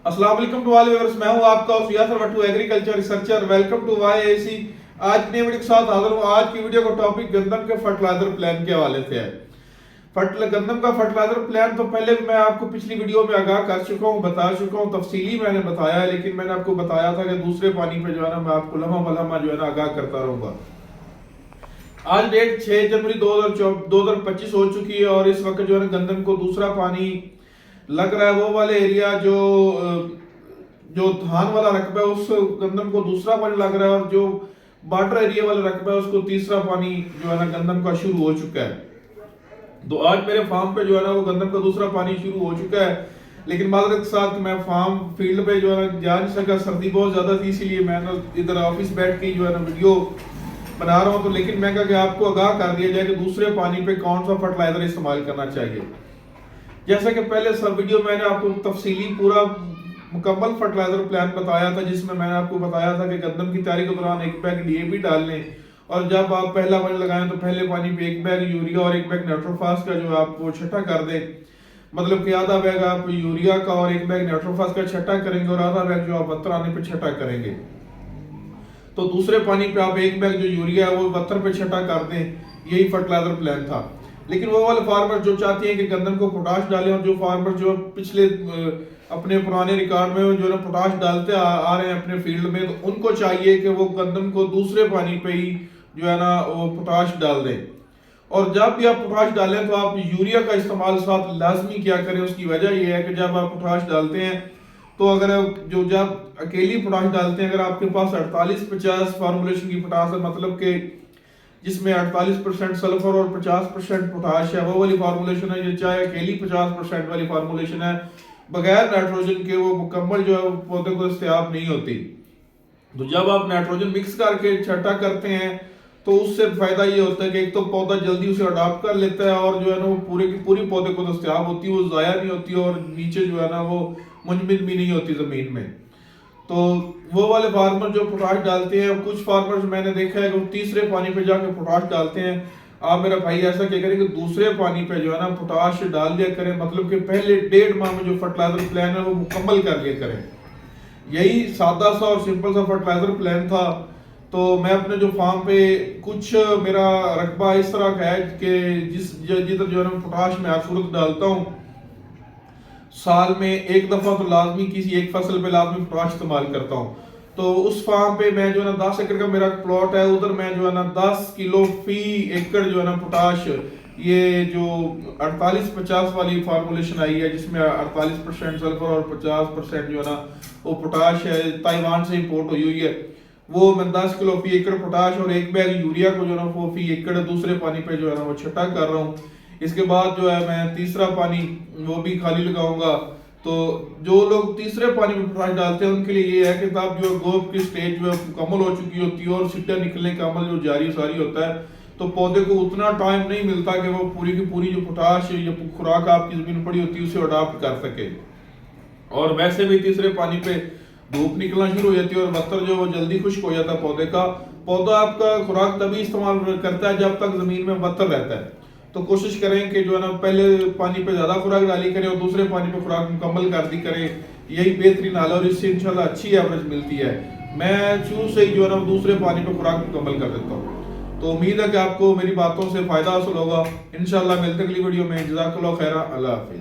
अस्सलाम वालेकुम to all viewers, मैं हूं आपका Yasir Bhattu agriculture researcher. Welcome to YAC। आज की नई वीडियो के साथ हाजिर हूं। आज की वीडियो का टॉपिक गंदम के फर्टिलाइजर प्लान के हवाले से है। गंदम का फर्टिलाइजर प्लान तो पहले भी मैं आपको पिछली वीडियो में आगाह कर चुका हूं, बता चुका हूं, तफसीली मैंने बताया है। लेकिन मैंने आपको बताया था कि दूसरे पानी पे जो है ना मैं आपको लम्हा बलम्हा जो है ना आगाह करता रहूंगा। आज डेट 6 जनवरी 2025 हो चुकी है और इस वक्त जो है ना गंदम को दूसरा पानी लग रहा है। वो वाले एरिया जो धान वाला रकबा है उस गंदम को दूसरा पानी लग रहा है, और जो बॉर्डर एरिया वाला रकबा है उसको तीसरा पानी जो है ना गंदम का शुरू हो चुका है। तो आज मेरे फार्म पे जो है ना वो गंदम का दूसरा पानी शुरू हो चुका है। लेकिन माजरत के साथ मैं फार्म फील्ड पे जो है ना जा नहीं सका, सर्दी बहुत ज्यादा थी, इसीलिए मैं इधर ऑफिस बैठ के जो है ना वीडियो बना रहा हूँ। तो लेकिन मैं कहा कि आपको आगाह कर दिया जाए कि दूसरे पानी पे कौन सा फर्टिलाइजर इस्तेमाल करना चाहिए। जैसा कि पहले सब वीडियो मैंने आपको तफसीली पूरा मुकम्मल फर्टिलाइजर प्लान बताया था, जिसमें मैंने आपको बताया था कि गंदम की तैयारी के दौरान 1 बैग DAP डाल लें, और जब आप पहला पानी लगाएं तो पहले पानी पे 1 बैग यूरिया और 1 बैग नाइट्रोफास का जो आप वो छठा कर दें। मतलब कि आधा बैग आप यूरिया का और 1 बैग नाइट्रोफास का छठा करेंगे और आधा बैग जो आप बत्तर आने पे छठा करेंगे। तो दूसरे पानी पे आप 1 बैग जो यूरिया है वो बत्तर पे छठा कर दें। यही फर्टिलाइजर प्लान था। लेकिन वो वाले फार्मर जो चाहते हैं कि गंदम को पोटाश डालें, और जो फार्मर जो पिछले अपने पुराने रिकॉर्ड में जो है ना पोटाश डालते आ रहे हैं अपने फील्ड में, तो उनको चाहिए कि वो गंदम को दूसरे पानी पे ही जो है ना वो पोटाश डाल दें। और जब भी आप पोटाश डालें तो आप यूरिया का इस्तेमाल साथ लाजमी क्या करें। उसकी वजह यह है कि जब आप पोटाश डालते हैं तो अगर जब अकेली पोटाश डालते हैं, अगर आपके पास 48-50 फार्मूलेशन की पोटाश है, मतलब कि जिसमें 48% सल्फर और 50% पोटाश है, वो वाली फार्मूलेशन है, ये चाहे अकेली 50% वाली फार्मूलेशन है, बगैर नाइट्रोजन के वो मुकम्मल जो है पौधे को दस्तयाब नहीं होती। तो जब आप नाइट्रोजन मिक्स करके छठा करते हैं तो उससे फायदा ये होता है कि एक तो पौधा जल्दी उसे अडॉप्ट कर लेता है, और जो है ना वो पूरे की पूरी पौधे को दस्तयाब होती है, वो जाया नहीं होती, और नीचे जो है ना वो मुंजमद भी नहीं होती जमीन में। तो वो वाले फार्मर जो पोटाश डालते हैं, कुछ फार्मर्स मैंने देखा है कि वो तीसरे पानी पे जाके पोटाश डालते हैं। आप मेरा भाई ऐसा क्या करें कि दूसरे पानी पे जो है ना पोटाश डाल दिया करें, मतलब कि पहले 1.5 माह में जो फर्टिलाइजर प्लान है वो मुकम्मल कर लिया करें। यही सादा सा और सिंपल सा फर्टिलाइजर प्लान था। तो मैं अपने जो फार्म पे कुछ मेरा रकबा इस तरह का है कि जिधर जो है ना पोटाश में हर सूरत डालता हूँ। साल में एक दफा तो लाजमी किसी एक फसल पे लाजमी पोटाश इस्तेमाल करता हूँ। तो उस फार्म पे मैं जो है ना 10 एकड़ का मेरा प्लॉट है, उधर मैं जो है ना 10 किलो फी एकड़ जो है ना पोटाश, ये जो 48-50 वाली फार्मूलेशन आई है, जिसमें 48% सल्फर और 50% जो है ना वो पोटाश है, ताइवान से इंपोर्ट हुई है, वो मैं 10 किलो फी एकड़ पोटाश और 1 बैग यूरिया को जो है ना वो फी एकड़ दूसरे पानी पे जो है ना वो छटा कर रहा हूँ। इसके बाद जो है मैं तीसरा पानी वो भी खाली लगाऊंगा। तो जो लोग तीसरे पानी में पोटाश डालते हैं उनके लिए ये है कि तब जो गोब की स्टेज जो है मुकम्मल हो चुकी होती है और सिट्टा निकलने का अमल जो जारी सारी होता है, तो पौधे को उतना टाइम नहीं मिलता कि वो पूरी की पूरी जो पोटाश या खुराक आपकी जमीन पड़ी होती है उसे अडॉप्ट कर सके। और वैसे भी तीसरे पानी पे धूप निकलना शुरू हो जाती है और बत्तर जो वो जल्दी खुश्क हो जाता है पौधे का। पौधा आपका खुराक तभी इस्तेमाल करता है जब तक जमीन में बत्तर रहता है। तो कोशिश करें कि जो है ना पहले पानी पे ज्यादा खुराक डाली करें और दूसरे पानी पे खुराक मुकम्मल कर दी करें। यही बेहतरीन हाल है और इससे इंशाल्लाह अच्छी एवरेज मिलती है। मैं शुरू से ही जो है ना दूसरे पानी पे खुराक मुकम्मल कर देता हूँ। तो उम्मीद है कि आपको मेरी बातों से फायदा हासिल होगा। इंशाल्लाह मिलते अगली वीडियो में। जज़ाकल्लाह खैरा। अल्लाह हाफिज़।